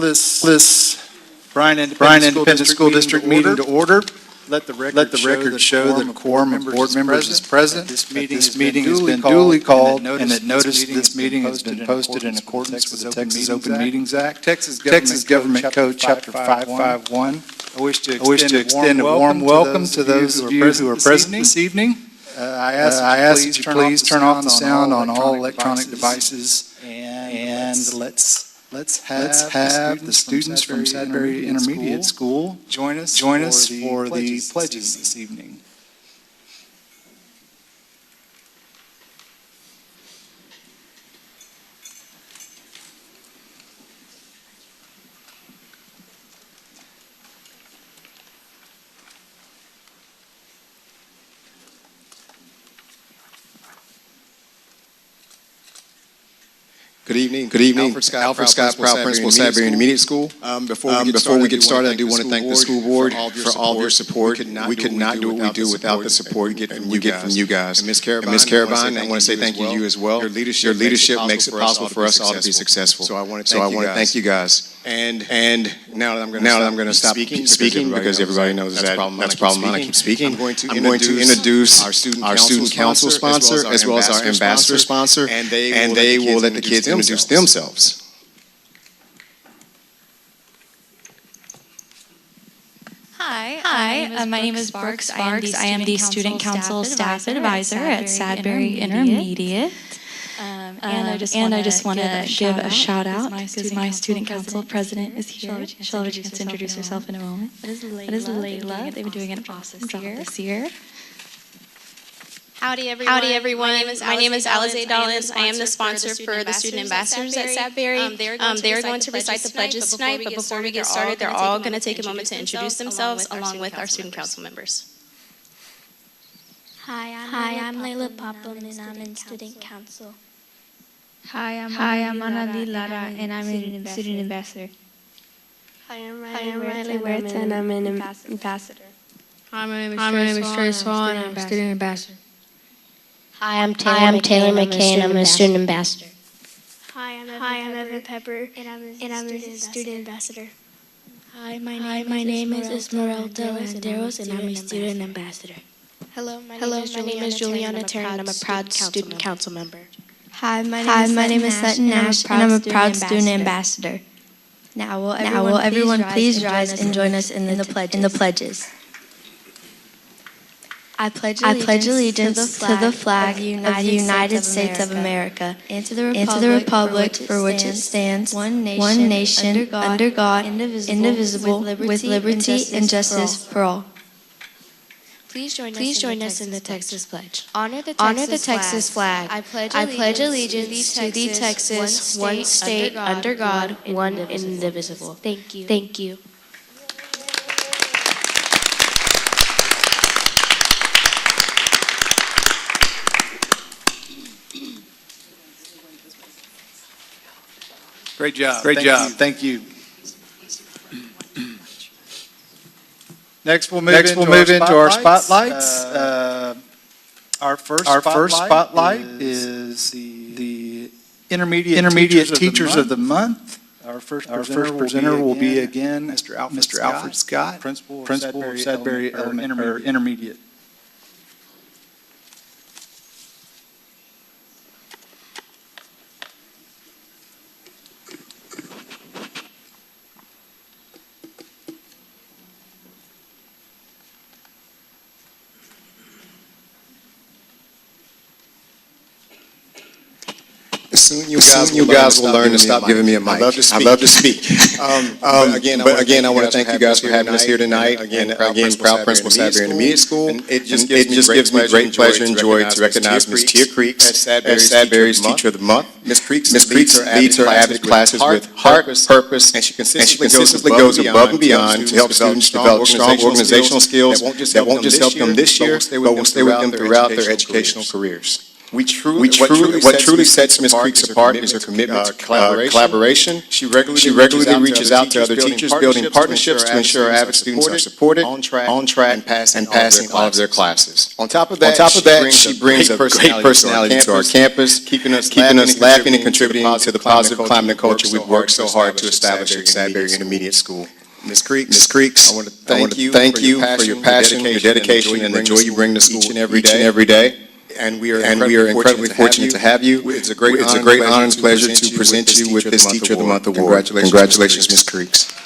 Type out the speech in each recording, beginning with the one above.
This Bryan Independent School District meeting to order. Let the record show that a quorum of board members is present. This meeting has been duly called and that notice of this meeting has been posted in accordance with the Texas Open Meetings Act, Texas Government Code Chapter 551. I wish to extend a warm welcome to those of you who are present this evening. I ask that you please turn off the sound on all electronic devices, and let's have the students from Sadberry Intermediate School join us for the pledges this evening. Good evening. Alfred Scott, proud principal, Sadberry Intermediate School. Before we get started, I do want to thank the school board for all of your support. We could not do what we do without the support we get from you guys. And Ms. Carabine, I want to say thank you to you as well. Your leadership makes it possible for us all to be successful. So I want to thank you guys. And now that I'm going to stop speaking because everybody knows that's a problem. I keep speaking. I'm going to introduce our student council sponsor as well as our ambassador sponsor, and they will let the kids introduce themselves. Hi, my name is Brooke Sparks. I am the Student Council Staff Advisor at Sadberry Intermediate. And I just want to give a shout out because my Student Council President is here. She'll have a chance to introduce herself in a moment. That is Layla. They've been doing an awesome job this year. Howdy everyone. My name is Alize Dollins. I am the sponsor for the student ambassadors at Sadberry. They are going to recite the pledges tonight, but before we get started, they're all going to take a moment to introduce themselves along with our student council members. Hi, I'm Layla Popham and I'm in student council. Hi, I'm Anandi Lara and I'm a student ambassador. Hi, I'm Riley Wirtz and I'm an ambassador. Hi, my name is Trace Hall and I'm a student ambassador. Hi, I'm Taylor McKay and I'm a student ambassador. Hi, I'm Evan Pepper and I'm a student ambassador. Hi, my name is Esmeralda Landeros and I'm a student ambassador. Hello, my name is Juliana Terry and I'm a proud student council member. Hi, my name is Sutton Nash and I'm a proud student ambassador. Now will everyone please rise and join us in the pledges. I pledge allegiance to the flag of the United States of America and to the republic for which it stands, one nation, under God, indivisible, with liberty and justice for all. Please join us in the Texas Pledge. Honor the Texas flag. I pledge allegiance to the Texas, one state, under God, one indivisible. Thank you. Thank you. Great job. Thank you. Next, we'll move into our spotlights. Our first spotlight is the Intermediate Teachers of the Month. Our first presenter will be again Mr. Alfred Scott, Principal of Sadberry Intermediate. Soon you guys will learn to stop giving me a mic. I love to speak. But again, I want to thank you guys for having us here tonight. Again, proud principal Sadberry Intermediate School. It just gives me great pleasure and joy to recognize Ms. Tia Creeks as Sadberry's Teacher of the Month. Ms. Creeks leads her avid classes with heart, purpose, and she consistently goes above and beyond to help students develop strong organizational skills that won't just help them this year, but will stay with them throughout their educational careers. What truly sets Ms. Creeks apart is her commitment to collaboration. She regularly reaches out to other teachers, building partnerships to ensure our avid students are supported, on track, and passing all of their classes. On top of that, she brings a great personality to our campus, keeping us laughing and contributing to the positive climate and culture we've worked so hard to establish at Sadberry Intermediate School. Ms. Creeks, I want to thank you for your passion, your dedication, and the joy you bring to school each and every day. And we are incredibly fortunate to have you. It's a great honor and pleasure to present you with this Teacher of the Month Award. Congratulations, Ms. Creeks.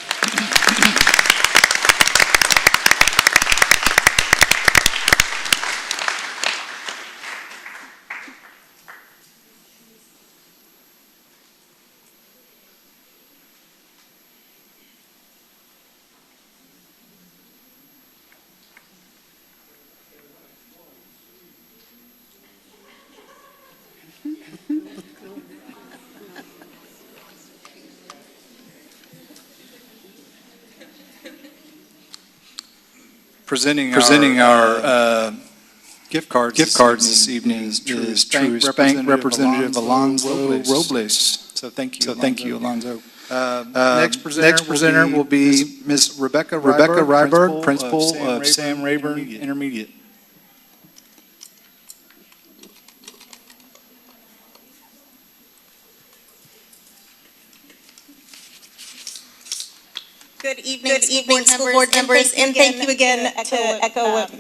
Presenting our gift cards this evening is Truist Bank Representative Alonzo Robles. So thank you, Alonzo. Next presenter will be Ms. Rebecca Ryberg, Principal of Sam Rayburn Intermediate. Good evening, school board members, and thank you again to echo what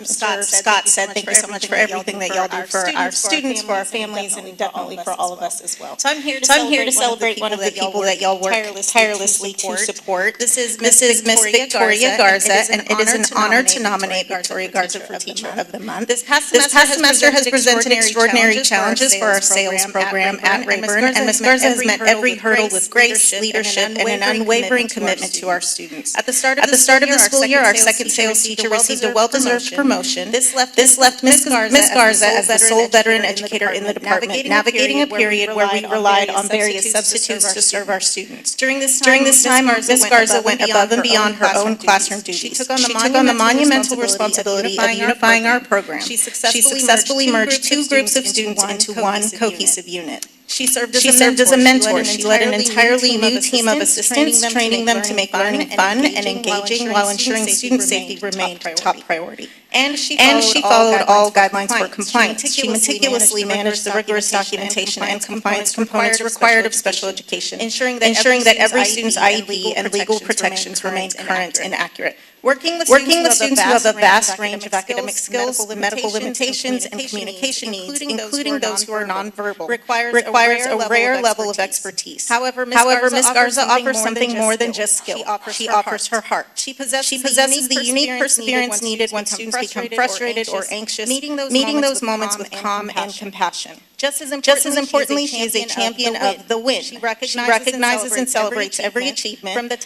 Scott said. Thank you so much for everything that y'all do for our students, for our families, and definitely for all of us as well. So I'm here to celebrate one of the people that y'all work tirelessly to support. This is Miss Victoria Garza, and it is an honor to nominate Victoria Garza for Teacher of the Month. This past semester has presented extraordinary challenges for our sales program at Rayburn, and Ms. Garza has met every hurdle with grace, leadership, and an unwavering commitment to our students. At the start of the school year, our second sales teacher received a well-deserved promotion. This left Ms. Garza as the sole veteran educator in the department, navigating a period where we relied on various substitutes to serve our students. During this time, Ms. Garza went above and beyond her own classroom duties. She took on the monumental responsibility of unifying our program. She successfully merged two groups of students into one cohesive unit. She served as a mentor. She led an entirely new team of assistants, training them to make learning fun and engaging while ensuring student safety remained top priority. And she followed all guidelines for compliance. She meticulously managed the rigorous documentation and compliance components required of special education, ensuring that every student's IEP and legal protections remained current and accurate. Working with students who have a vast range of academic skills, medical limitations, and communication needs, including those who are nonverbal, requires a rare level of expertise. However, Ms. Garza offers something more than just skill. She offers her heart. She possesses the unique perseverance needed when students become frustrated or anxious, meeting those moments with calm and compassion. Just as importantly, she is a champion of the win. She recognizes and celebrates every achievement, from the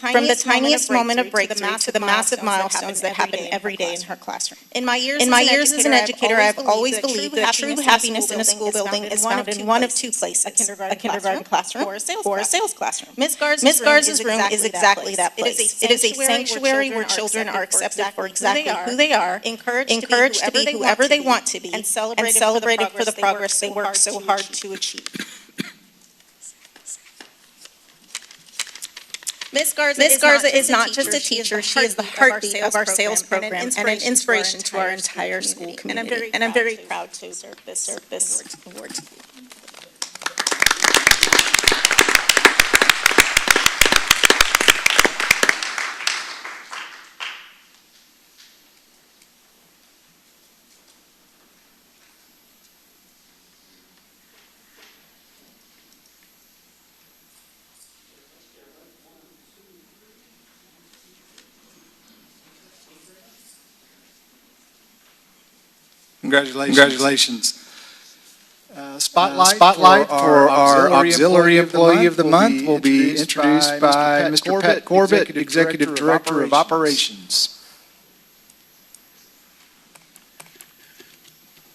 tiniest moment of breakthrough to the massive milestones that happen every day in her classroom. In my years as an educator, I've always believed that true happiness in a school building is found in one of two places: a kindergarten classroom or a sales classroom. Ms. Garza's room is exactly that place. It is a sanctuary where children are accepted for exactly who they are, encouraged to be whoever they want to be, and celebrated for the progress they work so hard to achieve. Ms. Garza is not just a teacher, she is the heartbeat of our sales program and an inspiration to our entire school community. And I'm very proud to serve this award. Congratulations. Spotlight for our Auxiliary Employee of the Month will be introduced by Mr. Pat Corbett, Executive Director of Operations.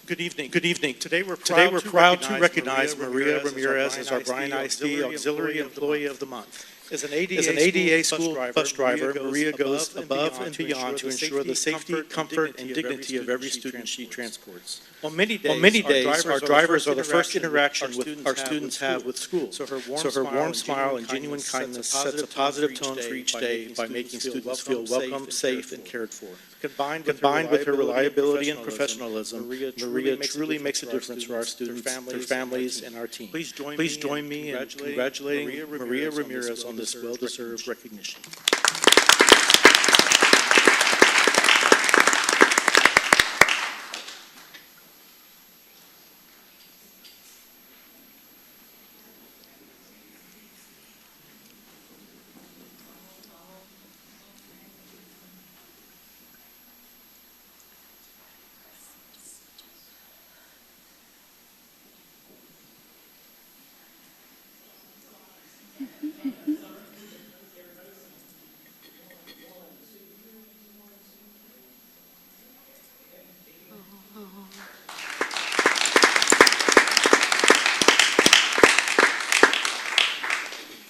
Good evening. Today we're proud to recognize Maria Ramirez as our Bryan ISD Auxiliary Employee of the Month. As an ADA school bus driver, Maria goes above and beyond to ensure the safety, comfort, and dignity of every student she transports. On many days, our drivers are the first interaction our students have with school. So her warm smile and genuine kindness sets a positive tone for each day by making students feel welcome, safe, and cared for. Combined with her reliability and professionalism, Maria truly makes a difference for our students, their families, and our team. Please join me in congratulating Maria Ramirez on this well-deserved recognition.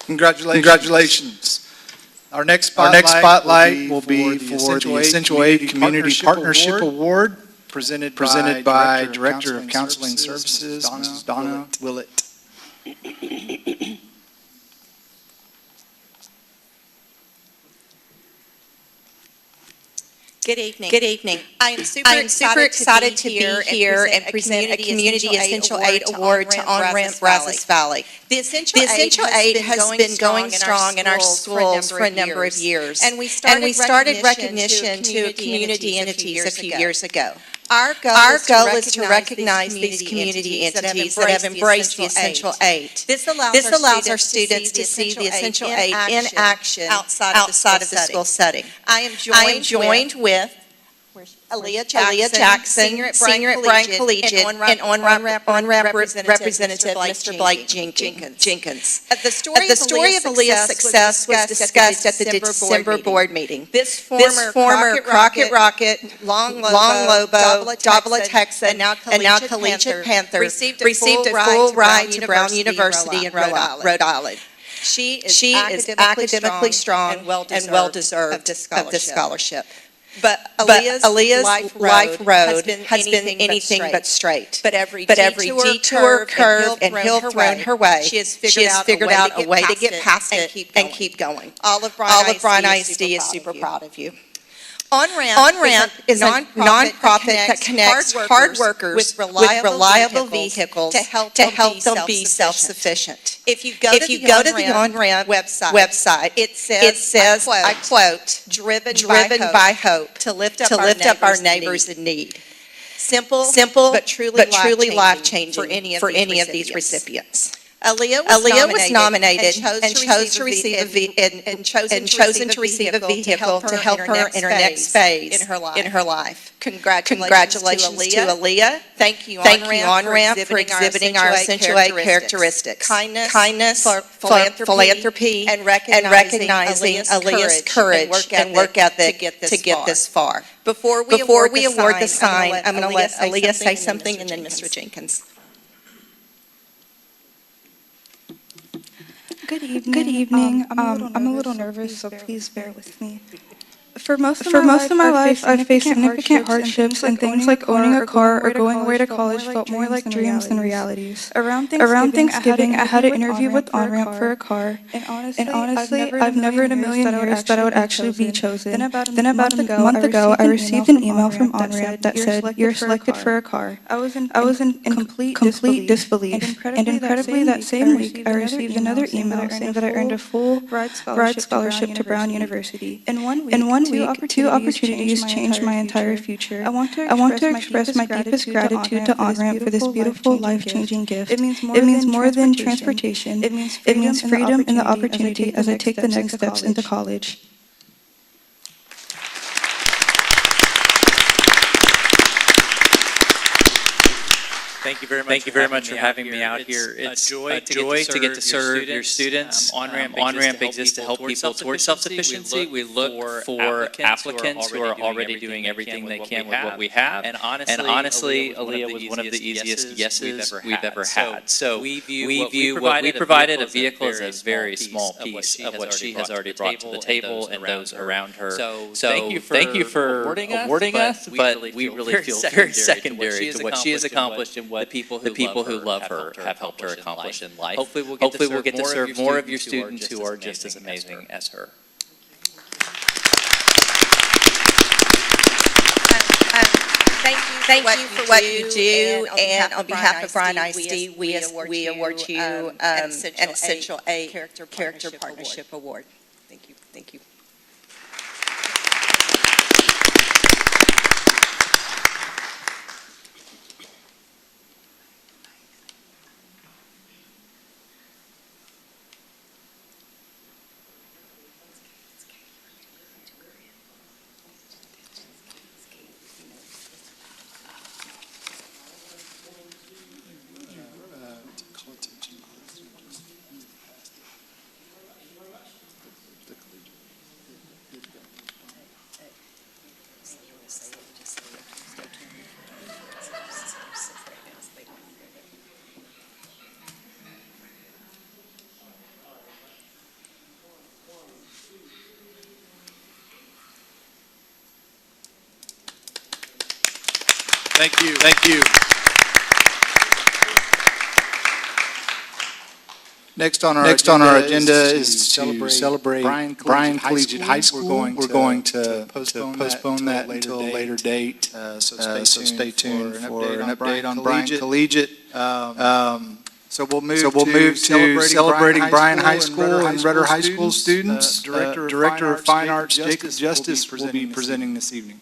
Congratulations. Our next spotlight will be for the Essential Aid Community Partnership Award presented by Director of Counseling Services, Ms. Donna Willett. Good evening. I am super excited to be here and present a Community Essential Aid Award to On-Ramp Brazos Valley. The Essential Aid has been going strong in our schools for a number of years. And we started recognition to community entities a few years ago. Our goal is to recognize these community entities that have embraced the Essential Aid. This allows our students to see the Essential Aid in action outside of the school setting. I am joined with Aaliyah Jackson, senior at Bryan Collegiate, and on-ramp representative Mr. Blake Jenkins. The story of Aaliyah's success was discussed at the December board meeting. This former Crockett Rocket, Long Lobo, Davila Texan, and now Collegiate Panther received a full ride to Brown University in Rhode Island. She is academically strong and well-deserved of this scholarship. But Aaliyah's life road has been anything but straight. But every detour, curve, and hill thrown her way, she has figured out a way to get past it and keep going. All of Bryan ISD is super proud of you. On-Ramp is a nonprofit that connects hard workers with reliable vehicles to help them be self-sufficient. If you go to the On-Ramp website, it says, I quote, driven by hope to lift up our neighbors in need. Simple but truly life-changing for any of these recipients. Aaliyah was nominated and chosen to receive a vehicle to help her in her next phase in her life. Congratulations to Aaliyah. Thank you, On-Ramp, for exhibiting our Essential Aid characteristics. Kindness, philanthropy, and recognizing Aaliyah's courage and work ethic to get this far. Before we award the sign, I'm going to let Aaliyah say something, and then Mr. Jenkins. Good evening. I'm a little nervous, so please bear with me. For most of my life, I've faced significant hardships, and things like owning a car or going away to college felt more like dreams than realities. Around Thanksgiving, I had an interview with On-Ramp for a car, and honestly, I've never in a million years thought I would actually be chosen. Then about a month ago, I received an email from On-Ramp that said, "You're selected for a car." I was in complete disbelief, and incredibly that same week, I received another email saying that I earned a full ride scholarship to Brown University. In one week, two opportunities changed my entire future. I want to express my deepest gratitude to On-Ramp for this beautiful, life-changing gift. It means more than transportation. It means freedom and the opportunity as I take the next steps into college. Thank you very much for having me out here. It's a joy to get to serve your students. On-ramp exists to help people towards self-sufficiency. We look for applicants who are already doing everything they can with what we have. And honestly, Aaliyah was one of the easiest yeses we've ever had. So we view what we provided a vehicle as a very small piece of what she has already brought to the table and those around her. So thank you for awarding us, but we really feel very secondary to what she has accomplished and what the people who love her have helped her accomplish in life. Hopefully we'll get to serve more of your students who are just as amazing as her. Thank you for what you do, and on behalf of Bryan ISD, we award you an Essential A Character Partnership Award. Thank you. Thank you. Thank you. Next on our agenda is to celebrate Bryan Collegiate High School. We're going to postpone that until a later date. So stay tuned for an update on Bryan Collegiate. So we'll move to celebrating Bryan High School and Rudder High School students. Director of Fine Arts Jacob Justice will be presenting this evening.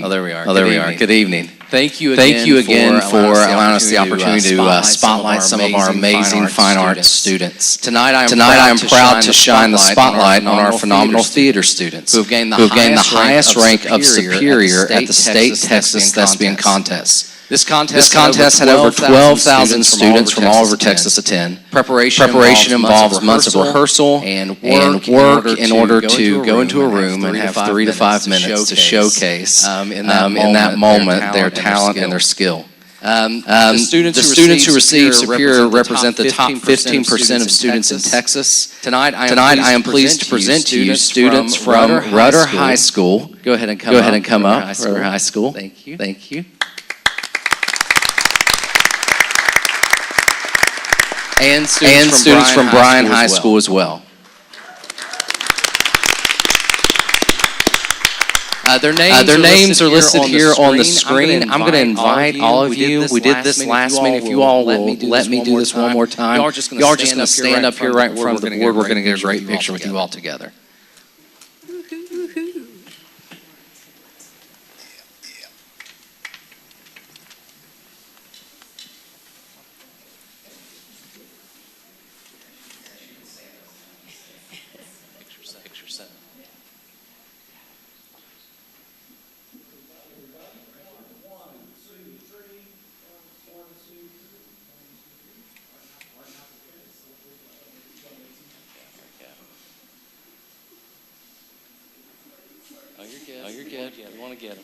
Oh, there we are. Good evening. Thank you again for allowing us the opportunity to spotlight some of our amazing fine arts students. Tonight I am proud to shine the spotlight on our phenomenal theater students who have gained the highest rank of superior at the State Texas Thespian Contest. This contest had over 12,000 students from all over Texas attend. Preparation involves months of rehearsal and work in order to go into a room and have 3 to 5 minutes to showcase in that moment their talent and their skill. The students who receive Superior represent the top 15% of students in Texas. Tonight I am pleased to present to you students from Rudder High School. Go ahead and come up, Rudder High School. Thank you. And students from Bryan High School as well. Their names are listed here on the screen. I'm going to invite all of you. We did this last minute. If you all will let me do this one more time. Y'all are just going to stand up here right in front of the board. We're going to get a great picture with you all together. Oh, you're good. You want to get them.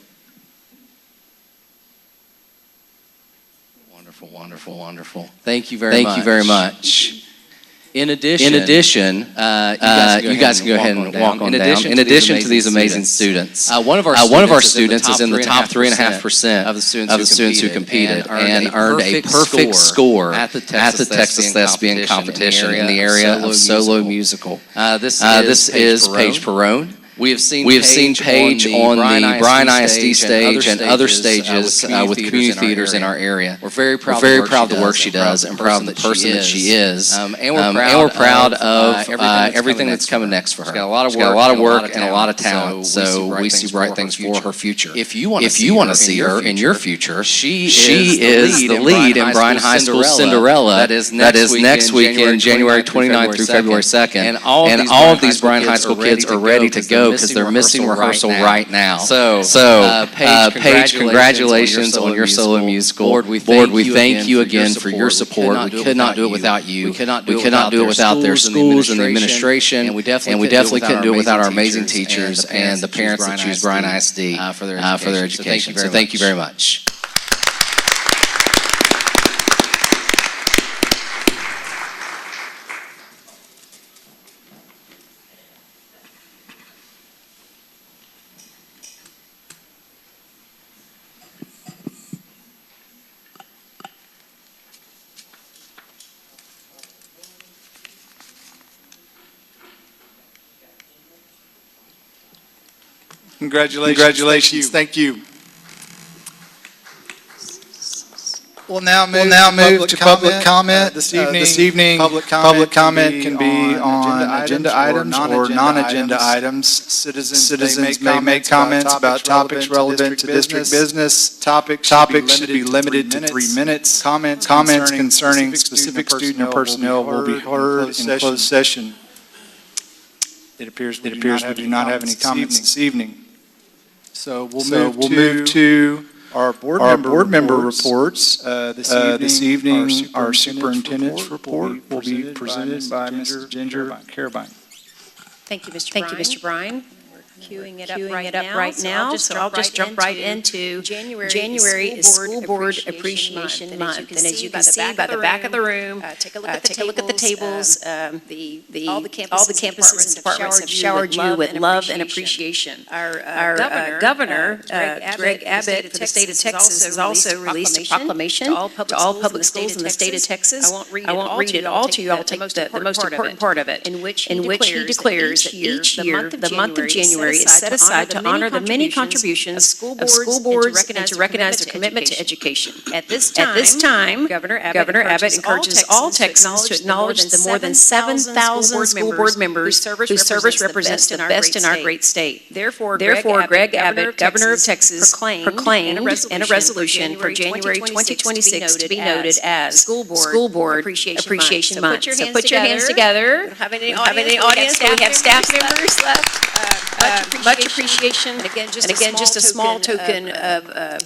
Wonderful. Thank you very much. In addition, you guys can go ahead and walk on down. In addition to these amazing students, one of our students is in the top 3.5% of the students who competed and earned a perfect score at the Texas Thespian Competition in the area of solo musical. This is Paige Perrone. We have seen Paige on the Bryan ISD stage and other stages with community theaters in our area. We're very proud of the work she does and proud of the person that she is. And we're proud of everything that's coming next for her. She's got a lot of work and a lot of talent, so we see bright things for her future. If you want to see her in your future, she is the lead in Bryan High School Cinderella. That is next weekend, January 29th through February 2nd. And all of these Bryan High School kids are ready to go because they're missing rehearsal right now. So Paige, congratulations on your solo musical. Lord, we thank you again for your support. We could not do it without you. We could not do it without their schools and the administration. And we definitely couldn't do it without our amazing teachers and the parents that choose Bryan ISD for their education. So thank you very much. Congratulations. Thank you. We'll now move to public comment. This evening, public comment can be on agenda items or non-agenda items. Citizens may make comments about topics relevant to district business. Topics should be limited to 3 minutes. Comments concerning specific student or personnel will be heard in closed session. It appears we do not have any comments this evening. So we'll move to our board member reports. This evening, our superintendent's report will be presented by Mrs. Ginger Carabine. Thank you, Mr. Bryan. Queuing it up right now, so I'll just jump right into January is School Board Appreciation Month. And as you can see by the back of the room, take a look at the tables. All the campuses and departments have showered you with love and appreciation. Our governor, Greg Abbott, for the state of Texas, has also released a proclamation to all public schools in the state of Texas. I won't read it all to you. I'll take the most important part of it, in which he declares that each year, the month of January, is set aside to honor the many contributions of school boards and to recognize their commitment to education. At this time, Governor Abbott encourages all Texans to acknowledge the more than 7,000 school board members whose service represents the best in our great state. Therefore, Greg Abbott, Governor of Texas, proclaimed in a resolution for January 2026 to be noted as School Board Appreciation Month. So put your hands together. We don't have any audience. We have staff members left. Much appreciation, and again, just a small token of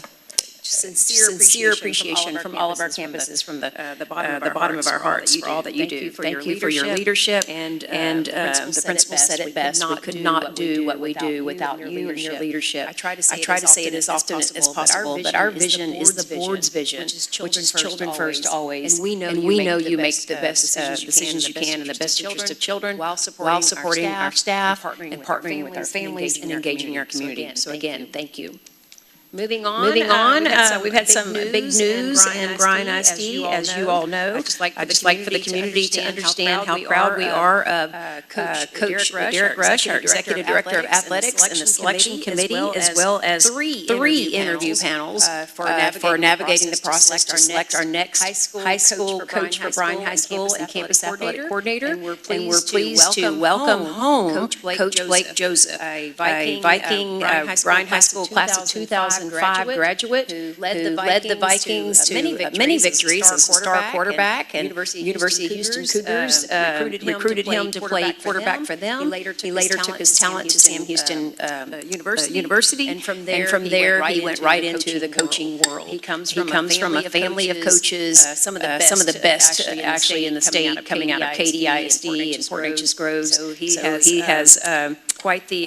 sincere appreciation from all of our campuses, from the bottom of our hearts for all that you do. Thank you for your leadership, and the principal said it best. We could not do what we do without you and your leadership. I try to say it as often as possible, but our vision is the board's vision, which is children first always. And we know you make the best decisions you can in the best interest of children while supporting our staff and partnering with our families and engaging our community. So again, thank you. Moving on, we've had some big news in Bryan ISD, as you all know. I'd just like for the community to understand how proud we are of Coach Derek Rush, our Executive Director of Athletics, and the selection committee, as well as three interview panels for navigating the process to select our next high school coach for Bryan High School and campus athletic coordinator. And we're pleased to welcome home Coach Blake Joseph, a Viking Bryan High School class of 2005 graduate who led the Vikings to many victories as a star quarterback, and University of Houston Cougars recruited him to play quarterback for them. He later took his talent to Sam Houston University, and from there he went right into the coaching world. He comes from a family of coaches, some of the best actually in the state, coming out of Katy ISD and Port Neches Grove. So he has quite the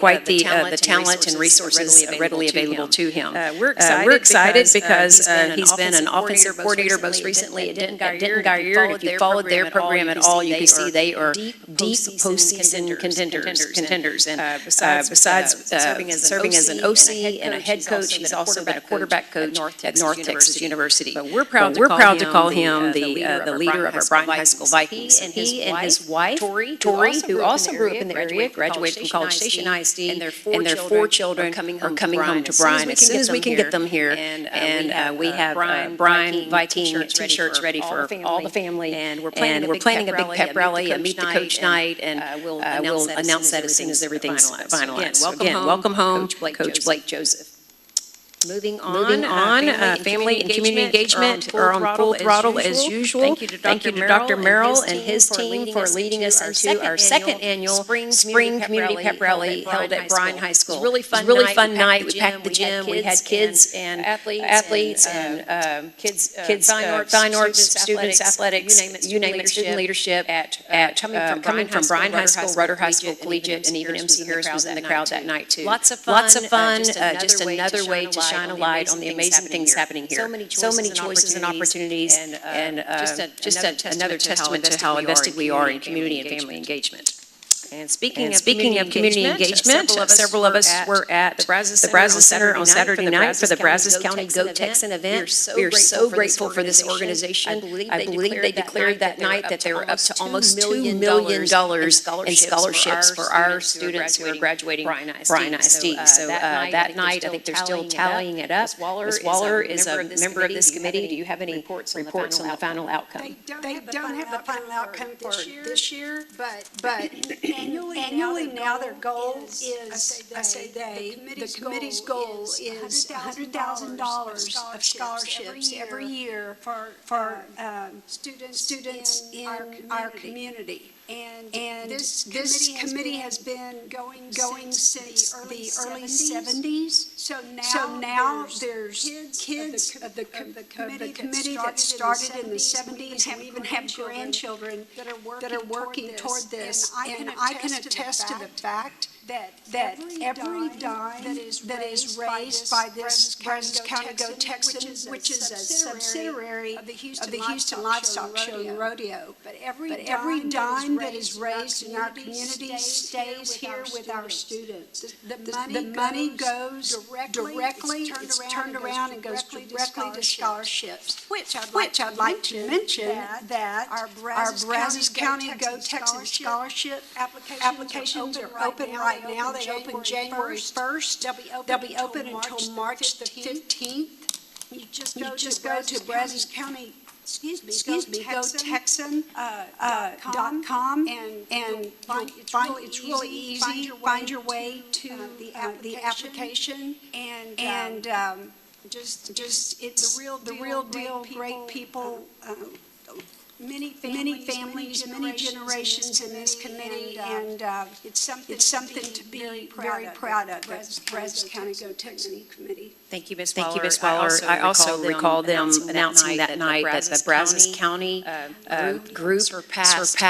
talent and resources readily available to him. We're excited because he's been an offensive coordinator most recently at Denton Guyer. If you followed their program at all, you can see they are deep postseason contenders. And besides serving as an OC and a head coach, he's also been a quarterback coach at North Texas University. But we're proud to call him the leader of our Bryan High School Vikings. And he and his wife, Tori, who also grew up in the area, graduated from College and their 4 children are coming home to Bryan as soon as we can get them here. And we have Bryan Viking t-shirts ready for all the family. And we're planning a big pep rally, a meet the coach night, and we'll announce that as soon as everything's finalized. Again, welcome home, Coach Blake Joseph. Moving on, family and community engagement are on full throttle as usual. Thank you to Dr. Merrill and his team for leading us into our second annual Spring Community Pep Rally held at Bryan High School. It was a really fun night. We packed the gym. We had kids and athletes and fine arts, students, athletics, you name it, student leadership coming from Bryan High School, Rudder High School, Collegiate, and even MC Harris was in the crowd that night too. Lots of fun, just another way to shine a light on the amazing things happening here. So many choices and opportunities, and just another testament to how invested we are in community and family engagement. And speaking of community engagement, several of us were at the Brazos Center on Saturday night for the Brazos County Go Texan event. We are so grateful for this organization. I believe they declared that night that they were up to almost $2 million in scholarships for our students who are graduating Bryan ISD. So that night, I think they're still tallying it up. Ms. Waller is a member of this committee. Do you have any reports on the final outcome? They don't have the final outcome for this year, but annually now their goal is, the committee's goal is $100,000 of scholarships every year for students in our community. And this committee has been going since the early 70s. So now there's kids of the committee that started in the 70s and even have grandchildren that are working toward this. And I can attest to the fact that every dime that is raised by this Brazos County Go Texan, which is a subsidiary of the Houston Livestock Show and Rodeo, but every dime that is raised in our community stays here with our students. The money goes directly, it's turned around and goes directly to scholarships, which I'd like to mention that our Brazos County Go Texan scholarship applications are open right now. They open January 1st. They'll be open until March the 15th. You just go to Brazos County, go Texan.com and it's really easy. Find your way to the application and just it's the real deal. Great people. Many families, many generations in this committee, and it's something to be very proud of. Brazos County Go Texan Committee. Thank you, Ms. Waller. I also recall them announcing that night that the Brazos County group surpassed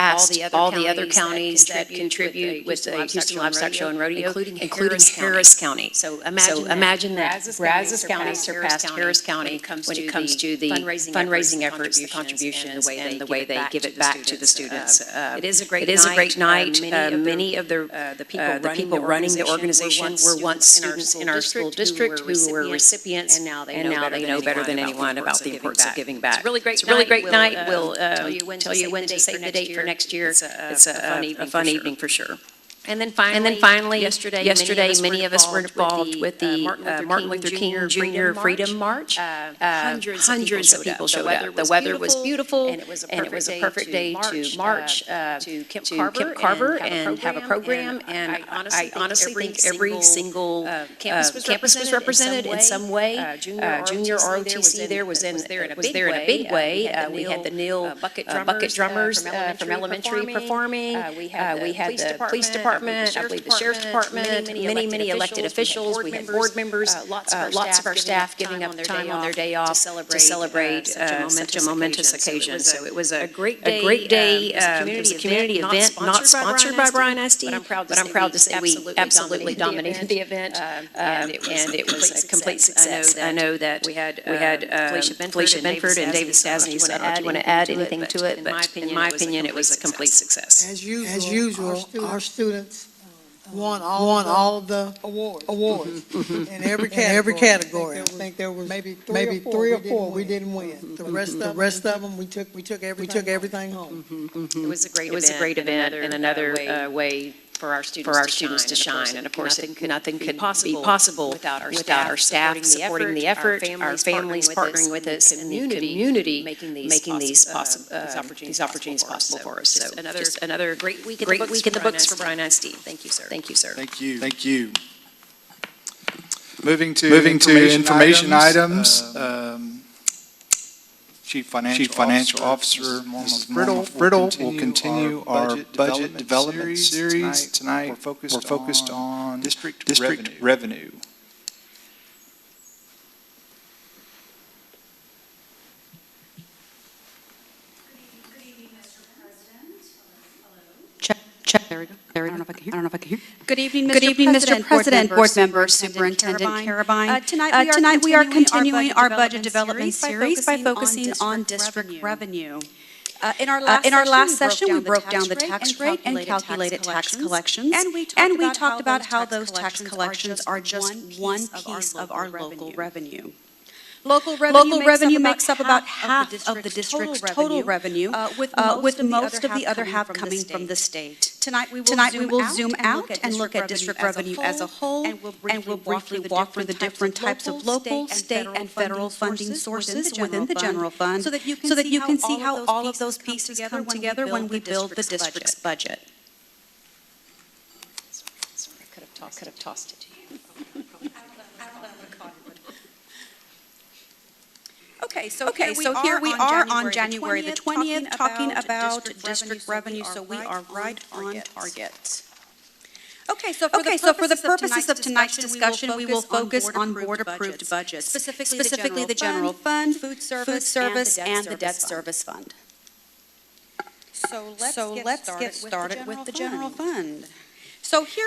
all the other counties that contribute with the Houston Livestock Show and Rodeo, including Harris County. So imagine that. Brazos County surpassed Harris County when it comes to the fundraising efforts, the contributions, and the way they give it back to the students. It is a great night. Many of the people running the organization were once students in our school district who were recipients, and now they know better than anyone about the importance of giving back. It's a really great night. We'll tell you when to save the date for next year. It's a fun evening for sure. And then finally, yesterday, many of us were involved with the Martin Luther King Jr. Freedom March. Hundreds of people showed up. The weather was beautiful, and it was a perfect day to march to Kemp Carver and have a program. And I honestly think every single campus was represented in some way. Junior ROTC there was there in a big way. We had the Neal bucket drummers from elementary performing. We had the police department. I believe the Sheriff's Department, many elected officials. We had board members, lots of our staff giving up time on their day off to celebrate such a momentous occasion. So it was a great day. It was a community event, not sponsored by Bryan ISD, but I'm proud to say we absolutely dominated the event, and it was a complete success. I know that we had Felicia Benford and David Stasny. So do you want to add anything to it? But in my opinion, it was a complete success. As usual, our students won all the awards in every category. I think there was maybe three or four we didn't win. The rest of them we took everything home. It was a great event and another way for our students to shine. And of course, nothing could be possible without our staff supporting the effort, our families partnering with us, and the community making these opportunities possible for us. So just another great week in the books for Bryan ISD. Thank you, sir. Thank you, sir. Thank you. Thank you. Moving to information items. Chief Financial Officer Mrs. Brittle will continue our budget development series tonight. We're focused on district revenue. Check. There we go. I don't know if I can hear. Good evening, Mr. President, board members, Superintendent Carabine. Tonight we are continuing our budget development series by focusing on district revenue. In our last session, we broke down the tax rate and calculated tax collections, and we talked about how those tax collections are just one piece of our local revenue. Local revenue makes up about half of the district's total revenue, with most of the other half coming from the state. Tonight we will zoom out and look at district revenue as a whole, and we'll briefly walk through the different types of local, state, and federal funding sources within the general fund, so that you can see how all of those pieces come together when we build the district's budget. Sorry, I could have tossed it to you. Okay, so here we are on January the 20th talking about district revenue, so we are right on target. Okay, so for the purposes of tonight's discussion, we will focus on board-approved budgets, specifically the general fund, food service, and the debt service fund. So let's get started with the general fund. So here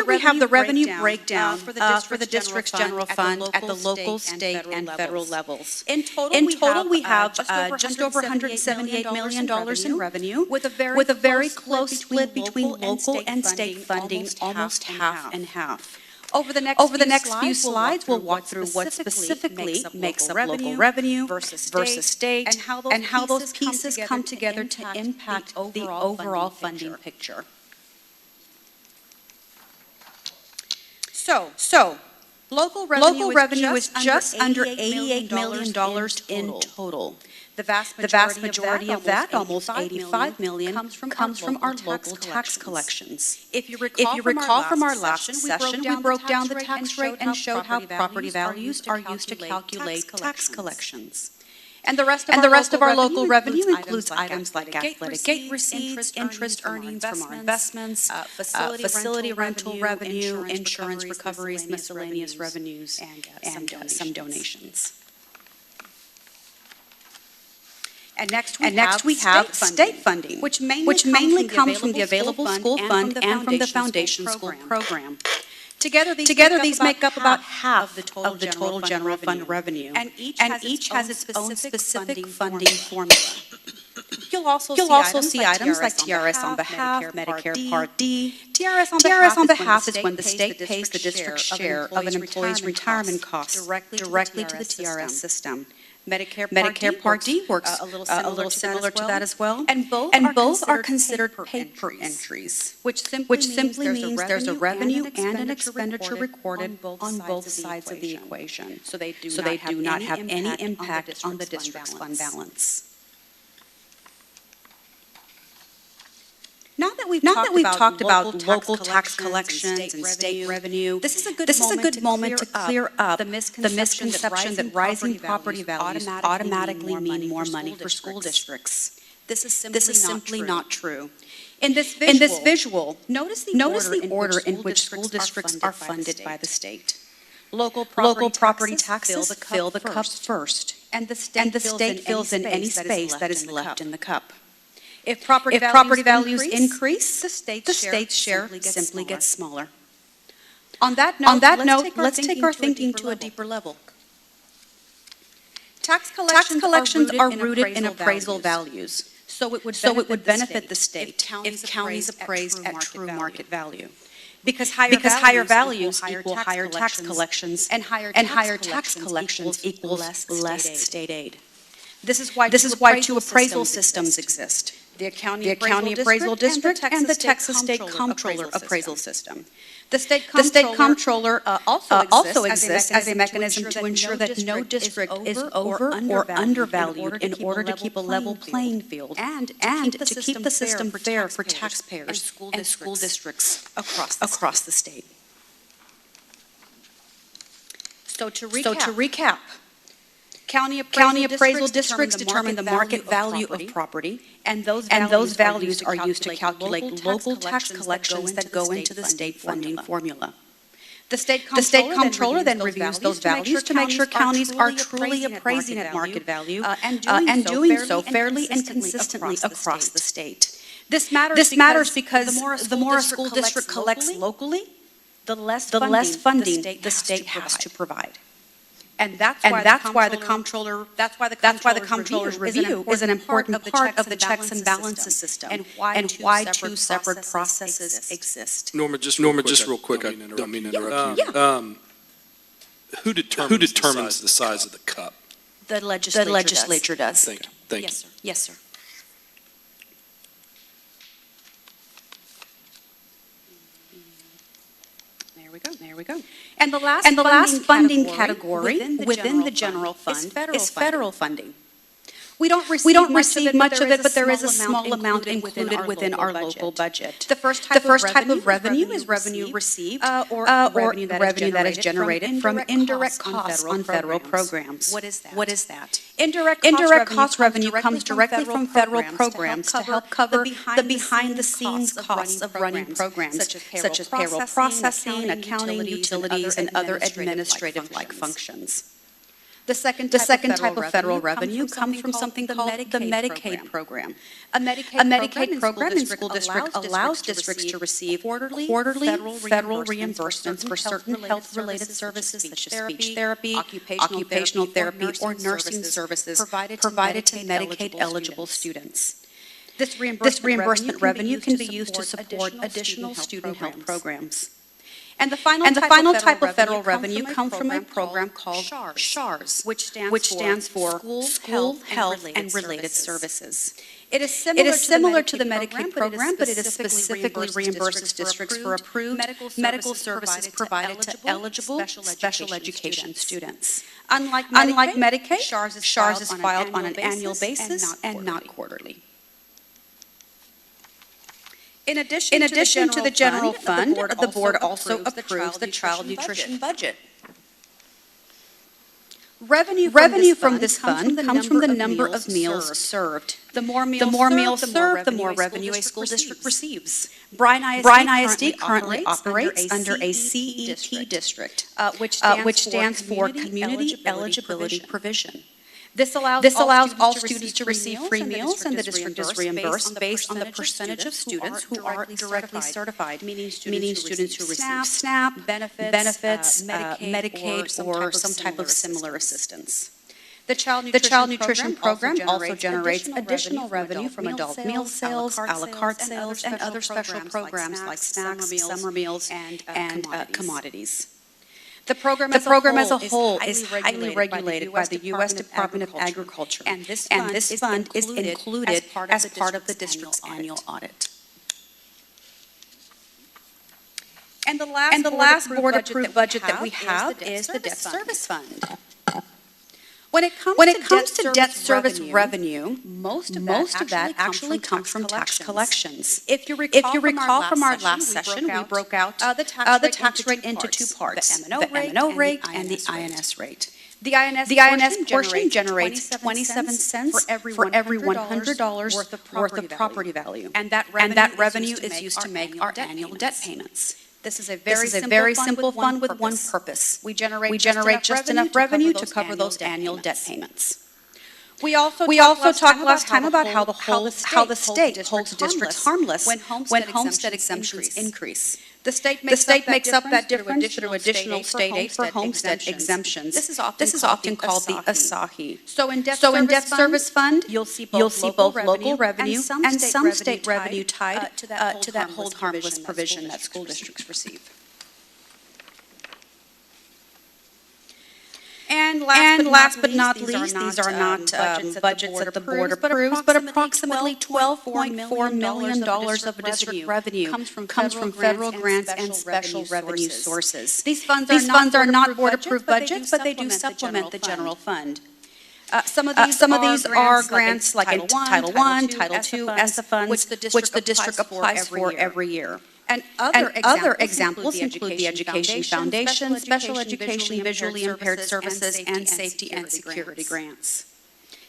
we have the revenue breakdown for the district's general fund at the local, state, and federal levels. In total, we have just over $178 million in revenue, with a very close split between local and state funding, almost half and half. Over the next few slides, we'll walk through what specifically makes up local revenue versus state, and how those pieces come together to impact the overall funding picture. So, local revenue is just under $88 million in total. The vast majority of that, almost $85 million, comes from our local tax collections. If you recall from our last session, we broke down the tax rate and showed how property values are used to calculate tax collections. And the rest of our local revenue includes items like athletic gate receipts, interest earnings from our investments, facility rental revenue, insurance recoveries, miscellaneous revenues, and some donations. And next we have state funding, which mainly comes from the available school fund and from the foundation school program. Together, these make up about half of the total general fund revenue, and each has its own specific funding formula. You'll also see items like TRS on behalf, Medicare Part D. TRS on behalf is when the state pays the district's share of an employee's retirement costs directly to the TRS system. Medicare Part D works a little similar to that as well. And both are considered paid per entries, which simply means there's a revenue and an expenditure recorded on both sides of the equation. So they do not have any impact on the district's fund balance. Now that we've talked about local tax collections and state revenue, this is a good moment to clear up the misconception that rising property values automatically mean more money for school districts. This is simply not true. In this visual, notice the order in which school districts are funded by the state. Local property taxes fill the cup first, and the state fills in any space that is left in the cup. If property values increase, the state's share simply gets smaller. On that note, let's take our thinking to a deeper level. Tax collections are rooted in appraisal values, so it would benefit the state if counties appraised at true market value. Because higher values equal higher tax collections, and higher tax collections equals less state aid. This is why two appraisal systems exist. The County Appraisal District and the Texas State Comptroller Appraisal System. The State Comptroller also exists as a mechanism to ensure that no district is over or undervalued in order to keep a level playing field and to keep the system fair for taxpayers and school districts across the state. So to recap, County appraisal districts determine the market value of property, and those values are used to calculate local tax collections that go into the state funding formula. The state comptroller then reviews those values to make sure counties are truly appraising at market value and doing so fairly and consistently across the state. This matters because the more a school district collects locally, the less funding the state has to provide. And that's why the comptroller's review is an important part of the checks and balances system, and why two separate processes exist. Norma, just real quick, I don't mean to interrupt you. Who determines the size of the cup? The legislature does. Thank you. Yes, sir. Yes, sir. There we go. And the last funding category within the general fund is federal funding. We don't receive much of it, but there is a small amount included within our local budget. The first type of revenue is revenue received or revenue that is generated from indirect costs on federal programs. What is that? Indirect cost revenue comes directly from federal programs to help cover the behind-the-scenes costs of running programs, such as payroll processing, accounting, utilities, and other administrative-like functions. The second type of federal revenue comes from something called the Medicaid program. A Medicaid program in school district allows districts to receive quarterly federal reimbursements for certain health-related services such as speech therapy, occupational therapy, or nursing services provided to Medicaid-eligible students. This reimbursement revenue can be used to support additional student health programs. And the final type of federal revenue comes from a program called SHARS, which stands for School Health and Related Services. It is similar to the Medicaid program, but it specifically reimburses districts for approved medical services provided to eligible special education students. Unlike Medicaid, SHARS is filed on an annual basis and not quarterly. In addition to the general fund, the board also approves the child nutrition budget. Revenue from this fund comes from the number of meals served. The more meals served, the more revenue a school district receives. Bryan ISD currently operates under a CEP district, which stands for Community Eligibility Provision. This allows all students to receive free meals, and the district is reimbursed based on the percentage of students who are directly certified, meaning students who receive SNAP, benefits, Medicaid, or some type of similar assistance. The child nutrition program also generates additional revenue from adult meal sales, a la carte sales, and other special programs like snacks, summer meals, and commodities. The program as a whole is highly regulated by the U.S. Department of Agriculture, and this fund is included as part of the district's annual audit. And the last board-approved budget that we have is the debt service fund. When it comes to debt service revenue, most of that actually comes from tax collections. If you recall from our last session, we broke out the tax rate into two parts, the M&O rate and the INS rate. The INS portion generates 27 cents for every $100 worth of property value, and that revenue is used to make our annual debt payments. This is a very simple fund with one purpose. We generate just enough revenue to cover those annual debt payments. We also talked last time about how the state holds districts harmless when homestead exemptions increase. The state makes up that difference through additional state aid for homestead exemptions. This is often called the Asahi. So in debt service fund, you'll see both local revenue and some state revenue tied to that hold harmless provision that school districts receive. And last but not least, these are not budgets that the board approves, but approximately $12.4 million of district revenue comes from federal grants and special revenue sources. These funds are not board-approved budgets, but they do supplement the general fund. Some of these are grants like in Title I, Title II, ESSA funds, which the district applies for every year. And other examples include the Education Foundation, Special Education, Visually Impaired Services, and Safety and Security grants.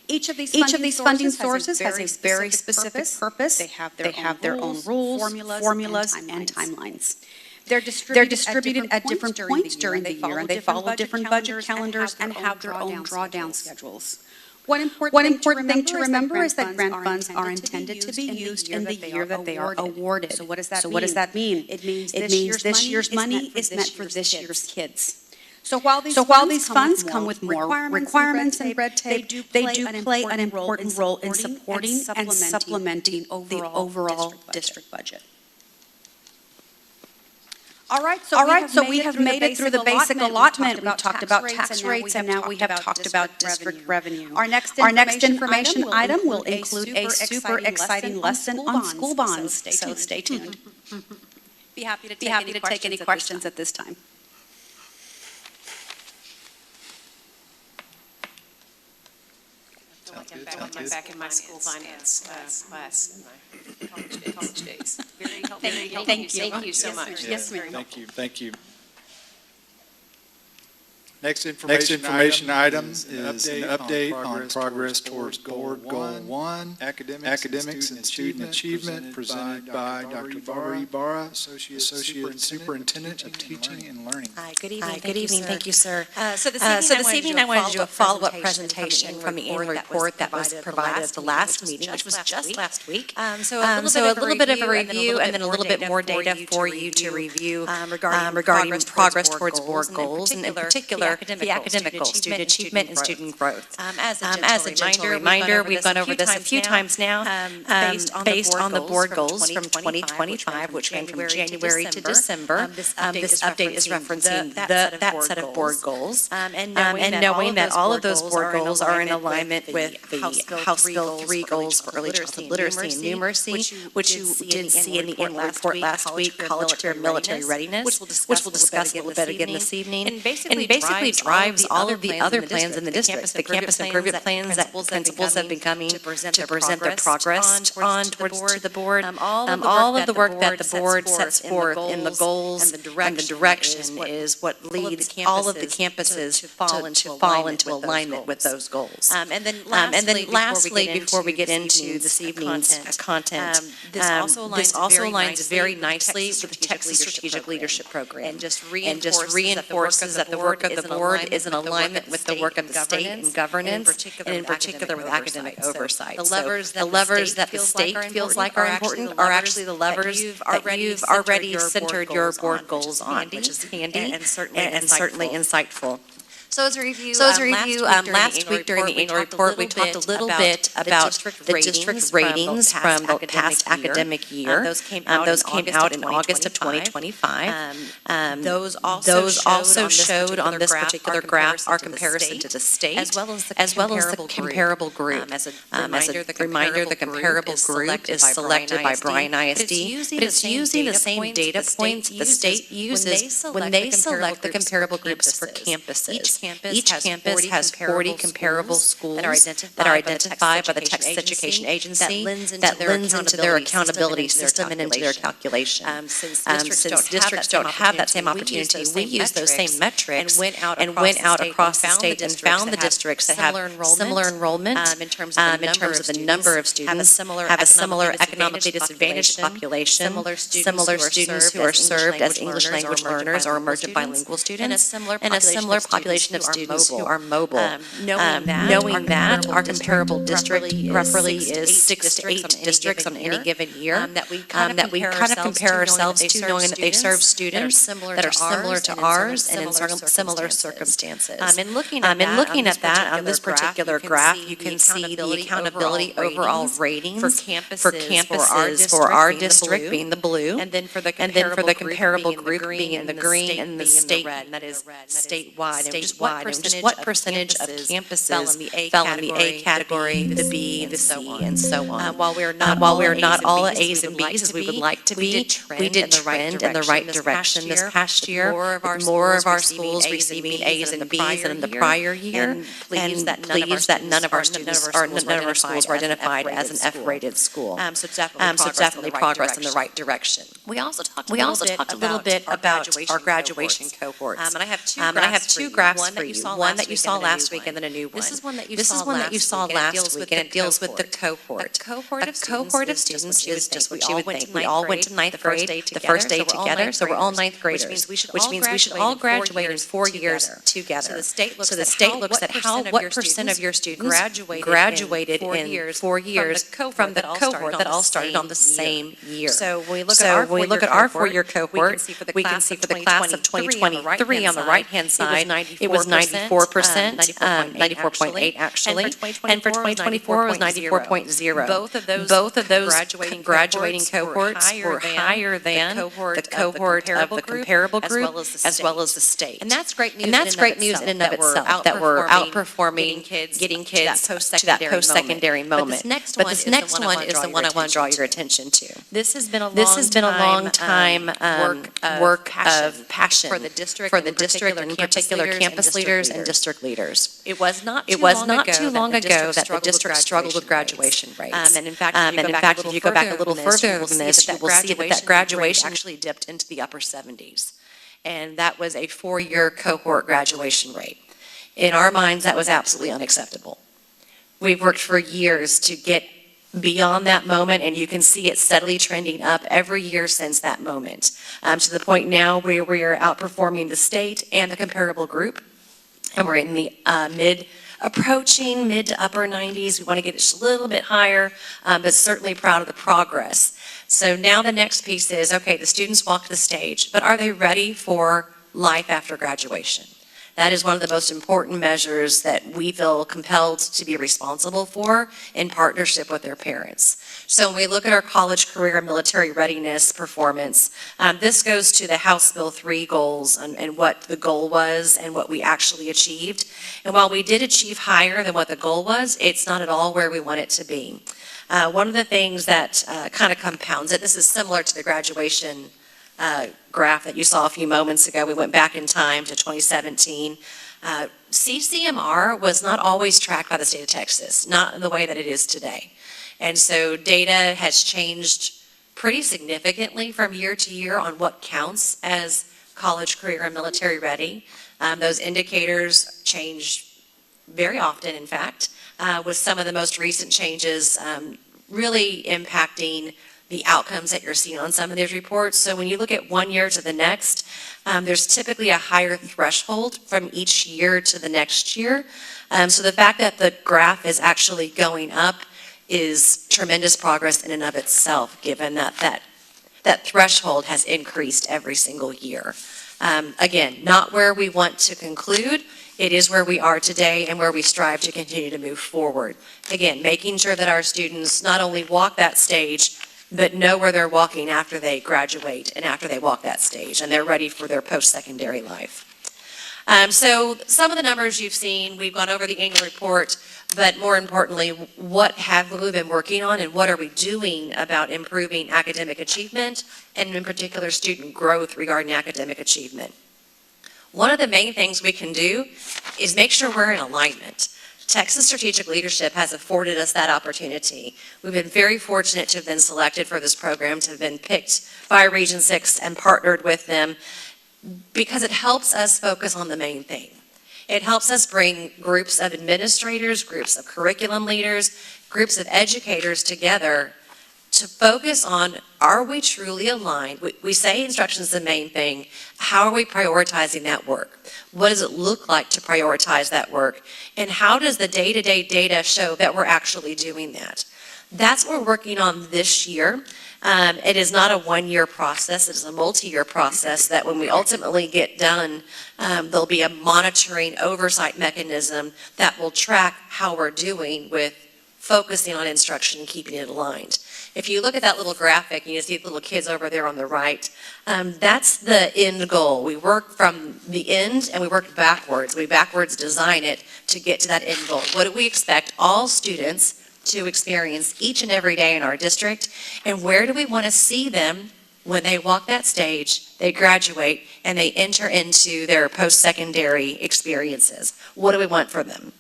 Each of these funding sources has a very specific purpose. They have their own rules, formulas, and timelines. They're distributed at different points during the year, and they follow different budget calendars and have their own drawdown schedules. One important thing to remember is that grant funds are intended to be used in the year that they are awarded. So what does that mean? It means this year's money is meant for this year's kids. So while these funds come with more requirements and red tape, they do play an important role in supporting and supplementing the overall district budget. All right, so we have made it through the basic allotment. We've talked about tax rates, and now we have talked about district revenue. Our next information item will include a super exciting lesson on school bonds, so stay tuned. Be happy to take any questions at this time. I'm back in my school finance class in my college days. Very helpful. Thank you so much. Yes, ma'am. Thank you. Next information item is an update on progress towards Board Goal 1, Academics and Student Achievement, presented by Dr. Barbara Ibarra, Associate Superintendent of Teaching and Learning. Hi, good evening. Thank you, sir. So this evening I wanted to do a follow-up presentation from the annual report that was provided at the last meeting, which was just last week. So a little bit of a review and then a little bit more data for you to review regarding progress towards board goals, and in particular, the academic goals, student achievement and student growth. As a gentle reminder, we've gone over this a few times now, based on the board goals from 2025, which ran from January to December. This update is referencing that set of board goals, and knowing that all of those board goals are in alignment with the House Bill 3 goals for early childhood literacy and numeracy, which you did see in the annual report last week, college career military readiness, which we'll discuss a little bit again this evening, and basically drives all of the other plans in the district, the campus improvement plans that principals have been coming to present their progress on towards the board. All of the work that the board sets forth in the goals and the direction is what leads all of the campuses to fall into alignment with those goals. And then lastly, before we get into this evening's content, this also aligns very nicely with the Texas Strategic Leadership Program, and just reinforces that the work of the board is in alignment with the work of the state and governance, and in particular with academic oversight. The levers that the state feels like are important are actually the levers that you've already centered your board goals on, which is handy and certainly insightful. So as a review, last week during the annual report, we talked a little bit about the district ratings from the past academic year. Those came out in August of 2025. Those also showed on this particular graph our comparison to the state, as well as the comparable group. As a reminder, the comparable group is selected by Bryan ISD, but it's using the same data points the state uses when they select the comparable groups for campuses. Each campus has 40 comparable schools that are identified by the Texas Education Agency that lends into their accountability system and into their calculation. Since districts don't have that same opportunity, we use those same metrics and went out across the state and found the districts that have similar enrollment in terms of the number of students, have a similar economically disadvantaged population, similar students who are served as English language learners or emergent bilingual students, and a similar population of students who are mobile. Knowing that our comparable district roughly is 6 to 8 districts on any given year, that we kind of compare ourselves to, knowing that they serve students that are similar to ours and in similar circumstances. In looking at that on this particular graph, you can see the accountability overall ratings for campuses for our district being the blue, and then for the comparable group being in the green, and the state, and that is statewide. And just statewide, and just what percentage of campuses fell in the A category, the B, the C, and so on. While we're not all A's and B's as we would like to be, we did trend in the right direction this past year, with more of our schools receiving A's and B's than in the prior year, and pleased that none of our schools were identified as an F-rated school. So definitely progress in the right direction. We also talked a little bit about our graduation cohorts. And I have two graphs for you. One that you saw last week and then a new one. This is one that you saw last week, and it deals with the cohort. A cohort of students is just what you would think. We all went to ninth grade the first day together, so we're all ninth graders, which means we should all graduate in 4 years together. So the state looks at what percent of your students graduated in 4 years from the cohort that all started on the same year. So when we look at our 4-year cohort, we can see for the class of 2023 on the right-hand side, it was 94%, 94.8 actually, and for 2024 it was 94.0. Both of those graduating cohorts were higher than the cohort of the comparable group as well as the state. And that's great news in and of itself, that we're outperforming getting kids to that post-secondary moment. But this next one is the one I want to draw your attention to. This has been a long time work of passion for the district, and in particular campus leaders and district leaders. It was not too long ago that the district struggled with graduation rates. And in fact, if you go back a little further than this, you will see that graduation actually dipped into the upper 70s. And that was a 4-year cohort graduation rate. In our minds, that was absolutely unacceptable. We've worked for years to get beyond that moment, and you can see it steadily trending up every year since that moment, to the point now where we are outperforming the state and the comparable group, and we're in the approaching mid to upper 90s. We want to get it just a little bit higher, but certainly proud of the progress. So now the next piece is, okay, the students walk the stage, but are they ready for life after graduation? That is one of the most important measures that we feel compelled to be responsible for in partnership with their parents. So when we look at our college, career, and military readiness performance, this goes to the House Bill 3 goals and what the goal was and what we actually achieved. And while we did achieve higher than what the goal was, it's not at all where we want it to be. One of the things that kind of compounds it, this is similar to the graduation graph that you saw a few moments ago. We went back in time to 2017. CCMR was not always tracked by the state of Texas, not in the way that it is today. And so data has changed pretty significantly from year to year on what counts as college, career, and military ready. Those indicators change very often, in fact, with some of the most recent changes really impacting the outcomes that you're seeing on some of these reports. So when you look at 1 year to the next, there's typically a higher threshold from each year to the next year. So the fact that the graph is actually going up is tremendous progress in and of itself, given that threshold has increased every single year. Again, not where we want to conclude. It is where we are today and where we strive to continue to move forward. Again, making sure that our students not only walk that stage, but know where they're walking after they graduate and after they walk that stage, and they're ready for their post-secondary life. So some of the numbers you've seen, we've gone over the annual report, but more importantly, what have we been working on and what are we doing about improving academic achievement and in particular student growth regarding academic achievement? One of the main things we can do is make sure we're in alignment. Texas Strategic Leadership has afforded us that opportunity. We've been very fortunate to have been selected for this program, to have been picked by Region 6 and partnered with them, because it helps us focus on the main thing. It helps us bring groups of administrators, groups of curriculum leaders, groups of educators together to focus on, are we truly aligned? We say instruction is the main thing. How are we prioritizing that work? What does it look like to prioritize that work? And how does the day-to-day data show that we're actually doing that? That's what we're working on this year. It is not a one-year process. It is a multi-year process that when we ultimately get done, there'll be a monitoring oversight mechanism that will track how we're doing with focusing on instruction and keeping it aligned. If you look at that little graphic and you see the little kids over there on the right, that's the end goal. We work from the end and we work backwards. We backwards design it to get to that end goal. What do we expect all students to experience each and every day in our district? And where do we want to see them when they walk that stage, they graduate, and they enter into their post-secondary experiences? What do we want for them?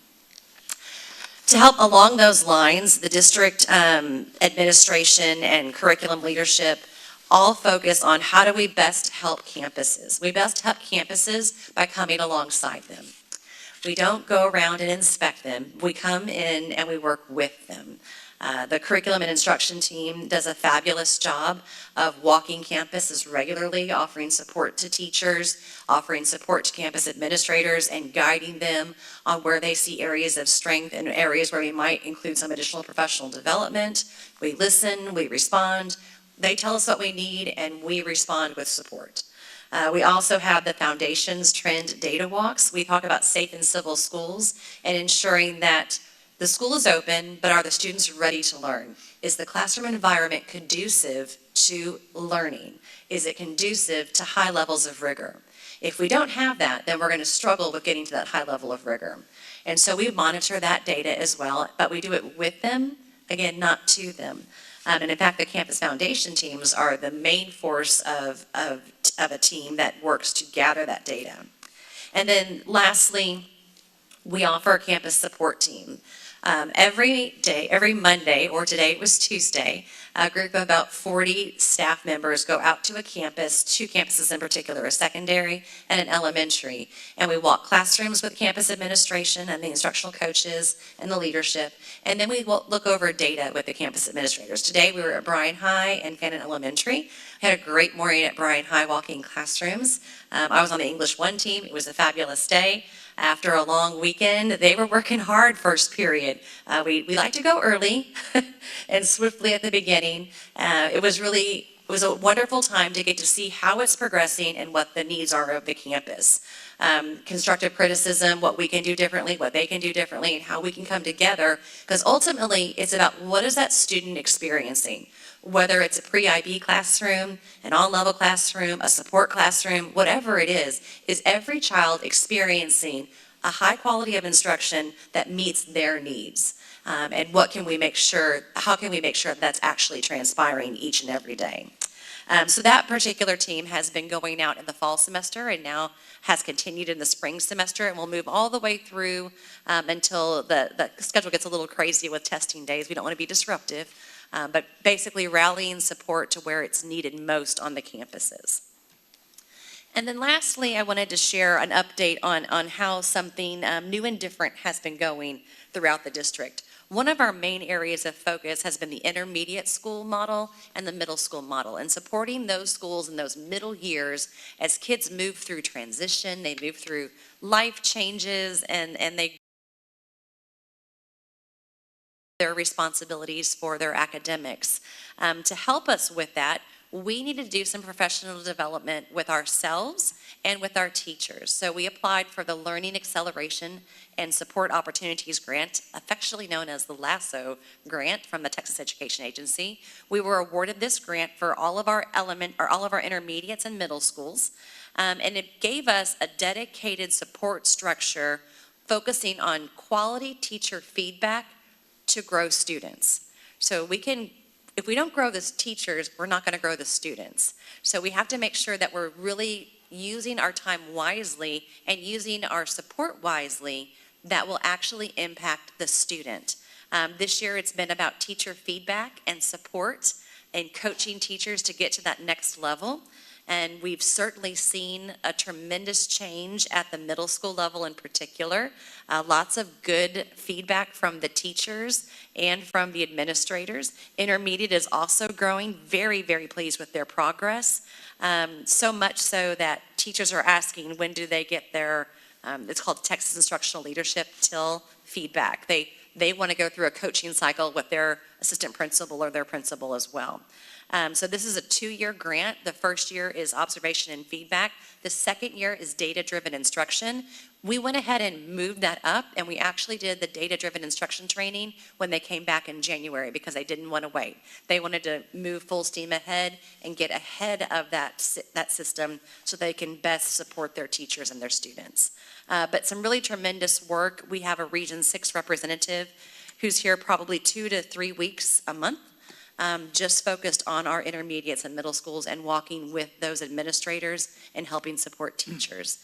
To help along those lines, the district administration and curriculum leadership all focus on how do we best help campuses. We best help campuses by coming alongside them. We don't go around and inspect them. We come in and we work with them. The curriculum and instruction team does a fabulous job of walking campuses regularly, offering support to teachers, offering support to campus administrators, and guiding them on where they see areas of strength and areas where we might include some additional professional development. We listen, we respond. They tell us what we need, and we respond with support. We also have the Foundations Trend Data Walks. We talk about safe and civil schools and ensuring that the school is open, but are the students ready to learn? Is the classroom environment conducive to learning? Is it conducive to high levels of rigor? If we don't have that, then we're going to struggle with getting to that high level of rigor. And so we monitor that data as well, but we do it with them, again, not to them. And in fact, the campus foundation teams are the main force of a team that works to gather that data. And then lastly, we offer a campus support team. Every day, every Monday, or today it was Tuesday, a group of about 40 staff members go out to a campus, two campuses in particular, a secondary and an elementary, and we walk classrooms with campus administration and the instructional coaches and the leadership, and then we look over data with the campus administrators. Today we were at Bryan High and Fannin Elementary. I had a great morning at Bryan High walking classrooms. I was on the English 1 team. It was a fabulous day. After a long weekend, they were working hard first period. We like to go early and swiftly at the beginning. It was a wonderful time to get to see how it's progressing and what the needs are of the campus. Constructive criticism, what we can do differently, what they can do differently, and how we can come together. Because ultimately, it's about what is that student experiencing? Whether it's a pre-IB classroom, an on-level classroom, a support classroom, whatever it is every child experiencing a high quality of instruction that meets their needs? And what can we make sure, how can we make sure that's actually transpiring each and every day? So that particular team has been going out in the fall semester and now has continued in the spring semester, and will move all the way through until the schedule gets a little crazy with testing days. We don't want to be disruptive. But basically rallying support to where it's needed most on the campuses. And then lastly, I wanted to share an update on how something new and different has been going throughout the district. One of our main areas of focus has been the intermediate school model and the middle school model, and supporting those schools in those middle years as kids move through transition, they move through life changes, and they their responsibilities for their academics. To help us with that, we need to do some professional development with ourselves and with our teachers. So we applied for the Learning Acceleration and Support Opportunities Grant, affectionately known as the LASSO grant from the Texas Education Agency. We were awarded this grant for all of our intermediates and middle schools, and it gave us a dedicated support structure focusing on quality teacher feedback to grow students. So if we don't grow the teachers, we're not going to grow the students. So we have to make sure that we're really using our time wisely and using our support wisely that will actually impact the student. This year it's been about teacher feedback and support and coaching teachers to get to that next level. And we've certainly seen a tremendous change at the middle school level in particular. Lots of good feedback from the teachers and from the administrators. Intermediate is also growing, very, very pleased with their progress. So much so that teachers are asking when do they get their, it's called Texas Instructional Leadership TIL feedback. They want to go through a coaching cycle with their assistant principal or their principal as well. So this is a 2-year grant. The first year is observation and feedback. The second year is data-driven instruction. We went ahead and moved that up, and we actually did the data-driven instruction training when they came back in January because they didn't want to wait. They wanted to move full steam ahead and get ahead of that system so they can best support their teachers and their students. But some really tremendous work. We have a Region 6 representative who's here probably 2 to 3 weeks a month, just focused on our intermediates and middle schools and walking with those administrators and helping support teachers.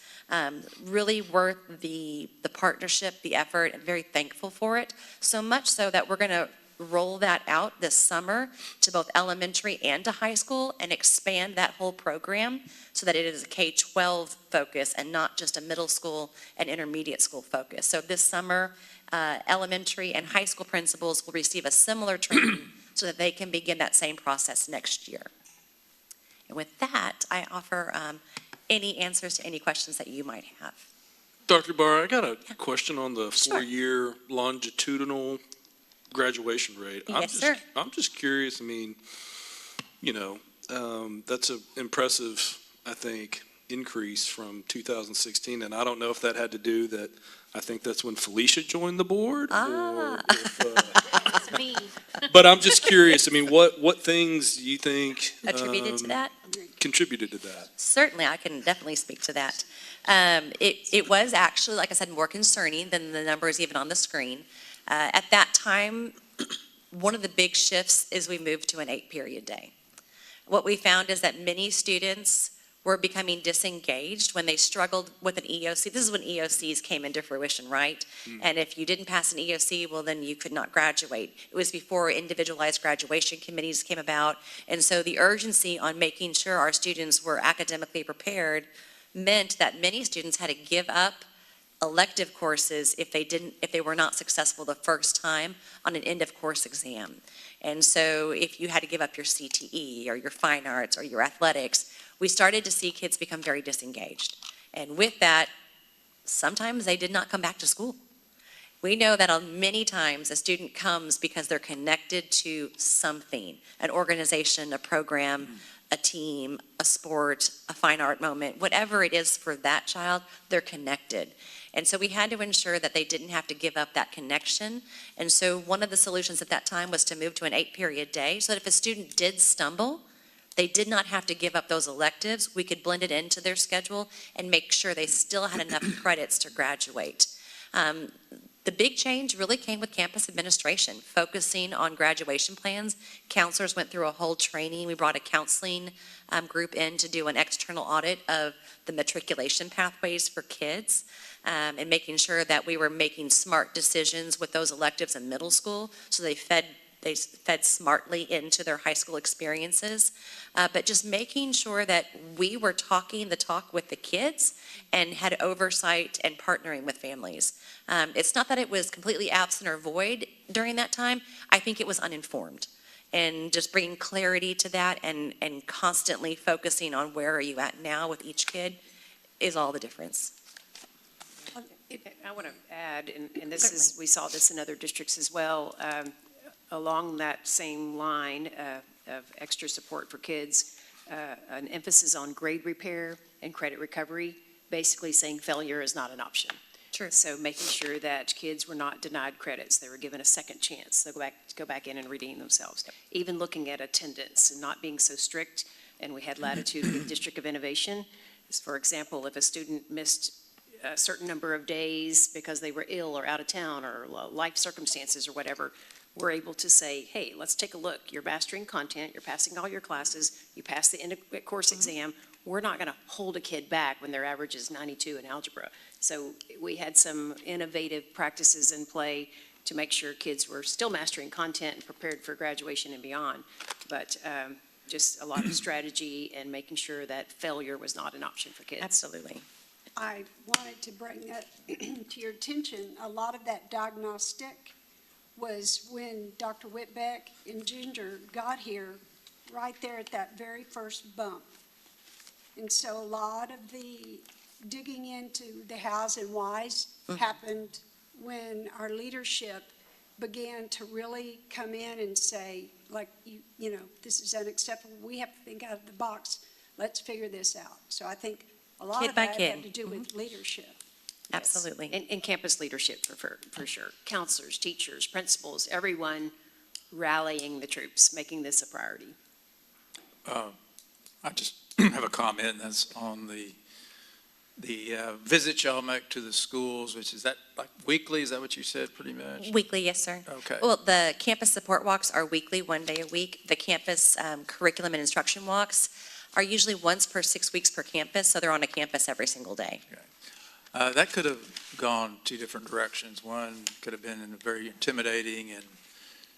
Really worth the partnership, the effort, and very thankful for it. So much so that we're going to roll that out this summer to both elementary and to high school and expand that whole program so that it is a K-12 focus and not just a middle school and intermediate school focus. So this summer, elementary and high school principals will receive a similar training so that they can begin that same process next year. And with that, I offer any answers to any questions that you might have. Dr. Barr, I got a question on the 4-year longitudinal graduation rate. Yes, sir. I'm just curious. I mean, that's an impressive, I think, increase from 2016. And I don't know if that had to do that. I think that's when Felicia joined the board. Or if, That's me. but I'm just curious. I mean, what things do you think Attributed to that? Contributed to that? Certainly, I can definitely speak to that. It was actually, like I said, more concerning than the numbers even on the screen. At that time, one of the big shifts is we moved to an 8-period day. What we found is that many students were becoming disengaged when they struggled with an EOC. This is when EOCs came into fruition, right? And if you didn't pass an EOC, well, then you could not graduate. It was before individualized graduation committees came about. And so the urgency on making sure our students were academically prepared meant that many students had to give up elective courses if they were not successful the first time on an end of course exam. And so if you had to give up your CTE or your fine arts or your athletics, we started to see kids become very disengaged. And with that, sometimes they did not come back to school. We know that many times a student comes because they're connected to something, an organization, a program, a team, a sport, a fine art moment, whatever it is for that child, they're connected. And so we had to ensure that they didn't have to give up that connection. And so one of the solutions at that time was to move to an 8-period day so that if a student did stumble, they did not have to give up those electives. We could blend it into their schedule and make sure they still had enough credits to graduate. The big change really came with campus administration, focusing on graduation plans. Counselors went through a whole training. We brought a counseling group in to do an external audit of the matriculation pathways for kids and making sure that we were making smart decisions with those electives in middle school so they fed smartly into their high school experiences, but just making sure that we were talking the talk with the kids and had oversight and partnering with families. It's not that it was completely absent or void during that time. I think it was uninformed. And just bringing clarity to that and constantly focusing on where are you at now with each kid is all the difference. I want to add, and this is, we saw this in other districts as well, along that same line of extra support for kids, an emphasis on grade repair and credit recovery, basically saying failure is not an option. True. So making sure that kids were not denied credits, they were given a second chance to go back in and redeem themselves. Yep. Even looking at attendance and not being so strict, and we had latitude with the District of Innovation. For example, if a student missed a certain number of days because they were ill or out of town or life circumstances or whatever, we're able to say, hey, let's take a look. You're mastering content, you're passing all your classes, you passed the end of course exam. We're not going to hold a kid back when their average is 92 in algebra. So we had some innovative practices in play to make sure kids were still mastering content and prepared for graduation and beyond. But just a lot of strategy and making sure that failure was not an option for kids. Absolutely. I wanted to bring that to your attention. A lot of that diagnostic was when Dr. Whitbeck and Ginger got here, right there at that very first bump. And so a lot of the digging into the hows and whys happened when our leadership began to really come in and say, like, you know, this is unacceptable. We have to think out of the box. Let's figure this out. So I think a lot Kid of by that kid. had to do with leadership. Absolutely. And campus leadership for sure. Counselors, teachers, principals, everyone rallying the troops, making this a priority. I just have a comment that's on the visits y'all make to the schools, which is that like weekly? Is that what you said pretty much? Weekly, yes, sir. Okay. Well, the campus support walks are weekly, 1 day a week. The campus curriculum and instruction walks are usually once per 6 weeks per campus, so they're on a campus every single day. That could have gone two different directions. One could have been a very intimidating and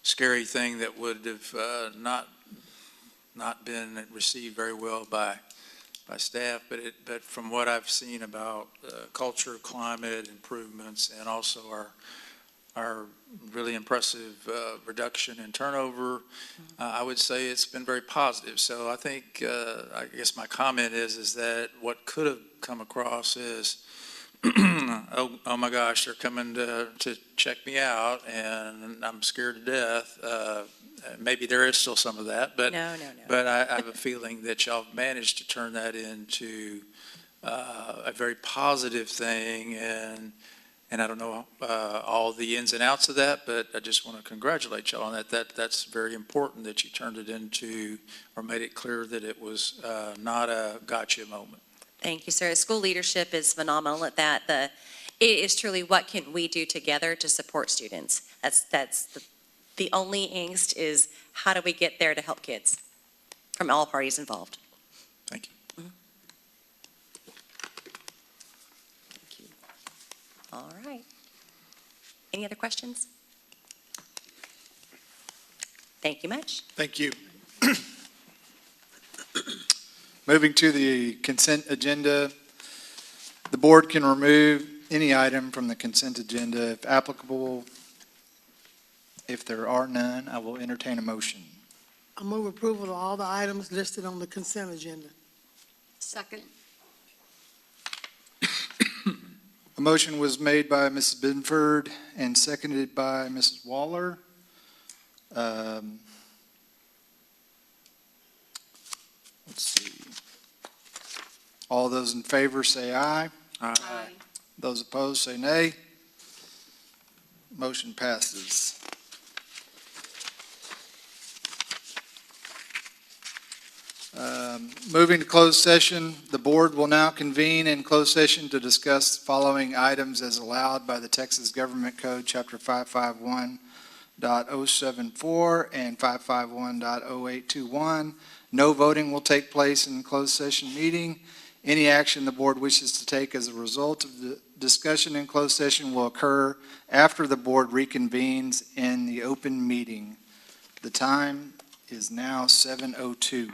scary thing that would have not been received very well by staff, but from what I've seen about culture, climate improvements, and also our really impressive reduction in turnover, I would say it's been very positive. So I think, I guess my comment is that what could have come across is, oh my gosh, they're coming to check me out, and I'm scared to death. Maybe there is still some of that, but No. But I have a feeling that y'all have managed to turn that into a very positive thing, and I don't know all the ins and outs of that, but I just want to congratulate y'all on that. That's very important that you turned it into, or made it clear that it was not a gotcha moment. Thank you, sir. School leadership is phenomenal at that. It is truly what can we do together to support students. That's the only angst is how do we get there to help kids from all parties involved. Thank you. Thank you. All right. Any other questions? Thank you much. Thank you. Moving to the consent agenda, the board can remove any item from the consent agenda if applicable. If there are none, I will entertain a motion. I move approval of all the items listed on the consent agenda. Second. A motion was made by Mrs. Binford and seconded by Mrs. Waller. Let's see. All those in favor say aye. Aye. Those opposed say nay. Motion passes. Moving to closed session, the board will now convene in closed session to discuss the following items as allowed by the Texas Government Code, Chapter 551.074 and 551.0821. No voting will take place in closed session meeting. Any action the board wishes to take as a result of the discussion in closed session will occur after the board reconvenes in the open meeting. The time is now 7:02.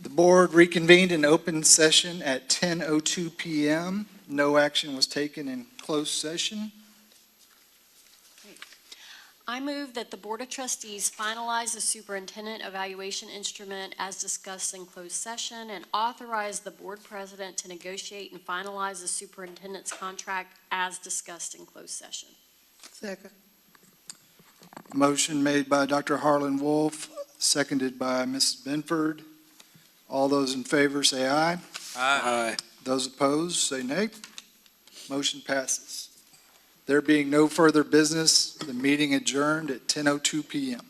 The board reconvened in open session at 10:02 p.m. No action was taken in closed session. I move that the Board of Trustees finalize the superintendent evaluation instrument as discussed in closed session and authorize the board president to negotiate and finalize the superintendent's contract as discussed in closed session. Second. Motion made by Dr. Harlan Wolf, seconded by Mrs. Benford. All those in favor say aye. Aye. Those opposed say nay. Motion passes. There being no further business, the meeting adjourned at 10:02 p.m.